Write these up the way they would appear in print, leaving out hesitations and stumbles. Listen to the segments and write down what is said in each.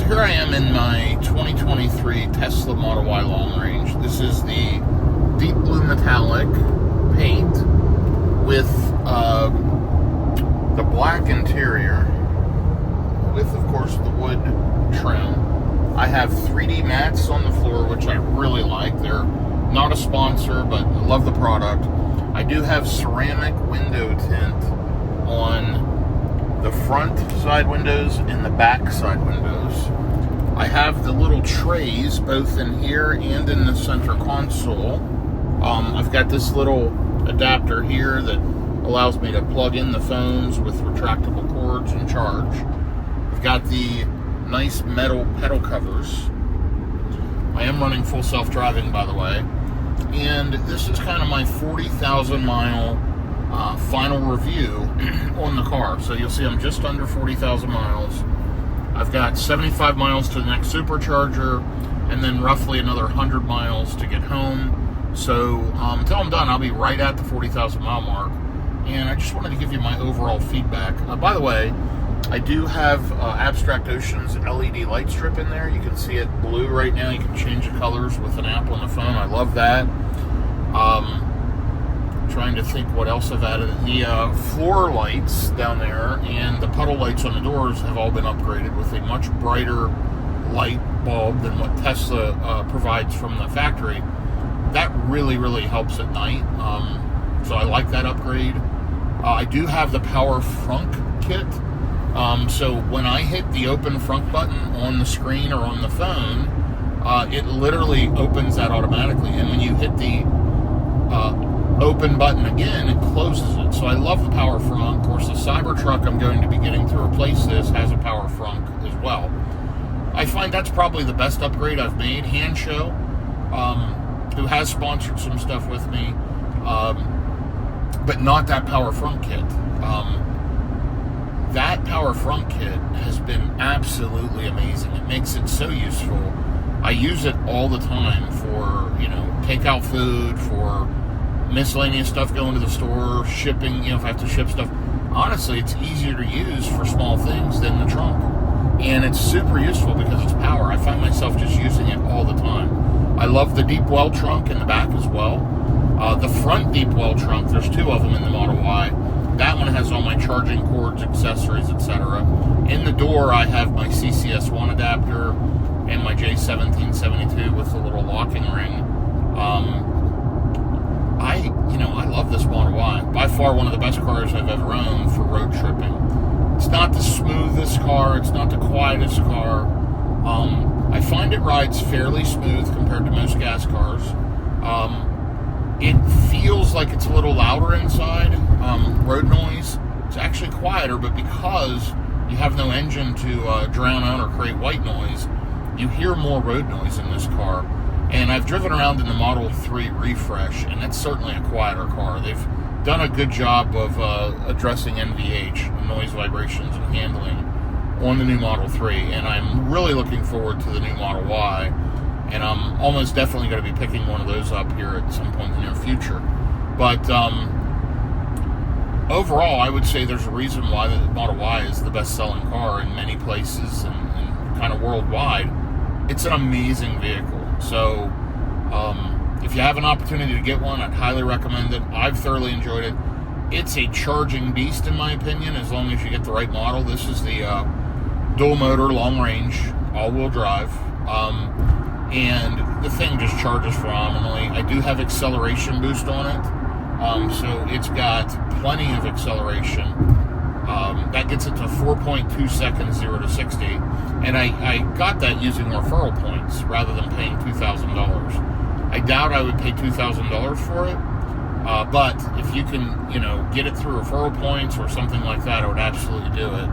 So here I am in my 2023 Tesla Model Y Long Range. This is the deep blue metallic paint with the black interior with, of course, the wood trim. I have 3D mats on the floor, which I really like. They're not a sponsor, but I love the product. I do have ceramic window tint on the front side windows and the back side windows. I have the little trays both in here and in the center console. I've got this little adapter here that allows me to plug in the phones with retractable cords and charge. I've got the nice metal pedal covers. I am running full self-driving, by the way. And this is kind of my 40,000 mile final review on the car. So you'll see I'm just under 40,000 miles. I've got 75 miles to the next supercharger, and then roughly another 100 miles to get home. So until I'm done, I'll be right at the 40,000 mile mark. And I just wanted to give you my overall feedback. By the way, I do have Abstract Ocean's LED light strip in there. You can see it blue right now. You can change the colors with an app on the phone. I love that. Trying to think what else I've added. The floor lights down there and the puddle lights on the doors have all been upgraded with a much brighter light bulb than what Tesla provides from the factory. That really, really helps at night. So I like that upgrade. I do have the Power Frunk kit. So when I hit the open frunk button on the screen or on the phone, it literally opens that automatically. And when you hit the open button again, it closes it. So I love the Power Frunk. Of course, the Cybertruck I'm going to be getting to replace this has a Power Frunk as well. I find that's probably the best upgrade I've made. Handshow, who has sponsored some stuff with me, but not that Power Frunk kit. That Power Frunk kit has been absolutely amazing. It makes it so useful. I use it all the time for, takeout food, for miscellaneous stuff going to the store, shipping, if I have to ship stuff. Honestly, it's easier to use for small things than the trunk. And it's super useful because it's power. I find myself just using it all the time. I love the deep well trunk in the back as well. The front deep well trunk, there's two of them in the Model Y. That one has all my charging cords, accessories, etc. In the door, I have my CCS1 adapter and my J1772 with the little locking ring. I love this Model Y. By far one of the best cars I've ever owned for road tripping. It's not the smoothest car. It's not the quietest car. I find it rides fairly smooth compared to most gas cars. It feels like it's a little louder inside. Road noise, it's actually quieter, but because you have no engine to drown out or create white noise, you hear more road noise in this car. And I've driven around in the Model 3 Refresh, and it's certainly a quieter car. They've done a good job of addressing NVH, noise, vibrations, and handling on the new Model 3. And I'm really looking forward to the new Model Y. And I'm almost definitely going to be picking one of those up here at some point in the near future. But overall, I would say there's a reason why the Model Y is the best-selling car in many places and kind of worldwide. It's an amazing vehicle. So if you have an opportunity to get one, I'd highly recommend it. I've thoroughly enjoyed it. It's a charging beast, in my opinion, as long as you get the right model. This is the dual-motor, long-range, all-wheel drive. And the thing just charges phenomenally. I do have acceleration boost on it, so it's got plenty of acceleration. That gets it to 4.2 seconds, 0 to 60. And I got that using referral points rather than paying $2,000. I doubt I would pay $2,000 for it, but if you can, get it through referral points or something like that, I would absolutely do it.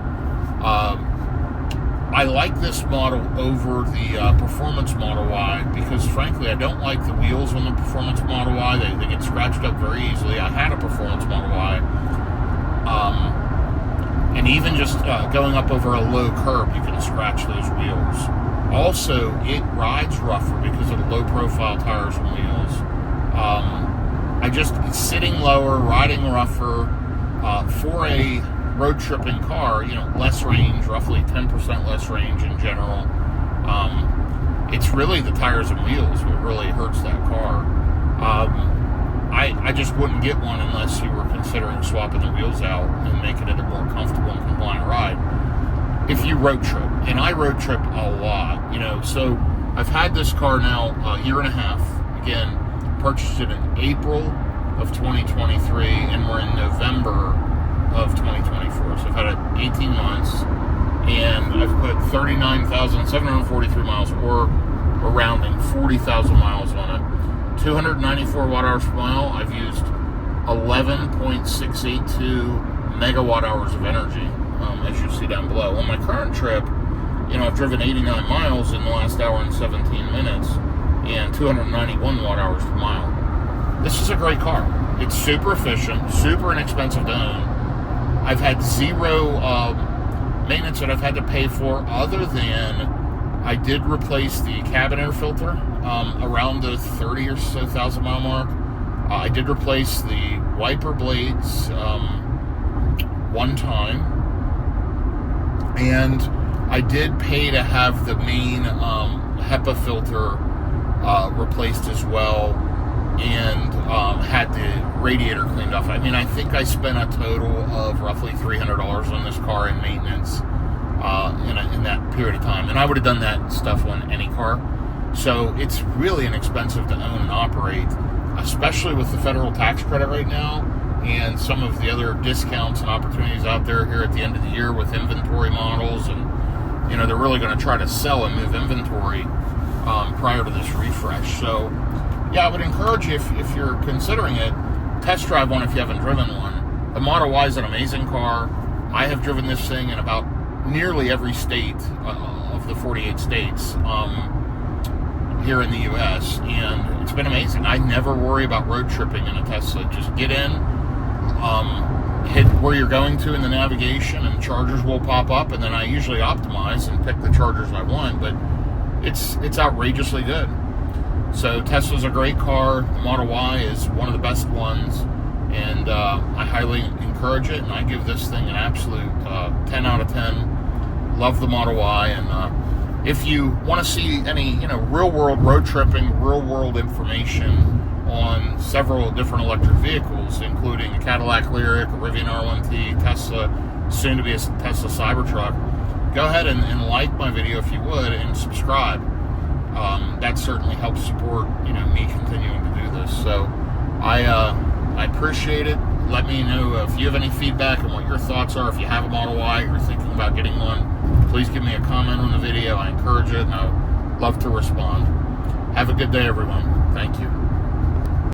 I like this model over the Performance Model Y because, frankly, I don't like the wheels on the Performance Model Y. They get scratched up very easily. I had a Performance Model Y. And even just going up over a low curb, you can scratch those wheels. Also, it rides rougher because of the low-profile tires and wheels. Sitting lower, riding rougher, for a road tripping car, you know, less range, roughly 10% less range in general. It's really the tires and wheels what really hurts that car. I just wouldn't get one unless you were considering swapping the wheels out and making it a more comfortable and compliant ride. If you road trip, and I road trip a lot, you know, so I've had this car now a year and a half. Again, purchased it in April of 2023, and we're in November of 2024. So I've had it 18 months, and I've put 39,743 miles, or rounding 40,000 miles on it. 294 watt hours per mile. I've used 11.682 megawatt hours of energy, as you see down below. On my current trip, you know, I've driven 89 miles in the last hour and 17 minutes, and 291 watt hours per mile. This is a great car. It's super efficient, super inexpensive to own. I've had zero maintenance that I've had to pay for, other than I did replace the cabin air filter around the 30 or so thousand mile mark. I did replace the wiper blades one time, and I did pay to have the main HEPA filter replaced as well, and had the radiator cleaned off. I mean, I think I spent a total of roughly $300 on this car in maintenance in that period of time. And I would have done that stuff on any car. So it's really inexpensive to own and operate, especially with the federal tax credit right now and some of the other discounts and opportunities out there here at the end of the year with inventory models. And, you know, they're really going to try to sell and move inventory prior to this refresh. So, yeah, I would encourage you, if you're considering it, test drive one if you haven't driven one. The Model Y is an amazing car. I have driven this thing in about nearly every state of the 48 states here in the U.S., and it's been amazing. I never worry about road tripping in a Tesla. Just get in, hit where you're going to in the navigation, and chargers will pop up, and then I usually optimize and pick the chargers I want, but it's outrageously good. So Tesla's a great car. The Model Y is one of the best ones, and I highly encourage it, and I give this thing an absolute 10 out of 10. Love the Model Y, and if you want to see any, you know, real-world road tripping, real-world information on several different electric vehicles, including a Cadillac Lyriq, a Rivian R1T, Tesla, soon to be a Tesla Cybertruck, go ahead and like my video if you would, and subscribe. That certainly helps support, you know, me continuing to do this. So I appreciate it. Let me know if you have any feedback and what your thoughts are. If you have a Model Y or thinking about getting one, please give me a comment on the video. I encourage it, and I would love to respond. Have a good day, everyone. Thank you.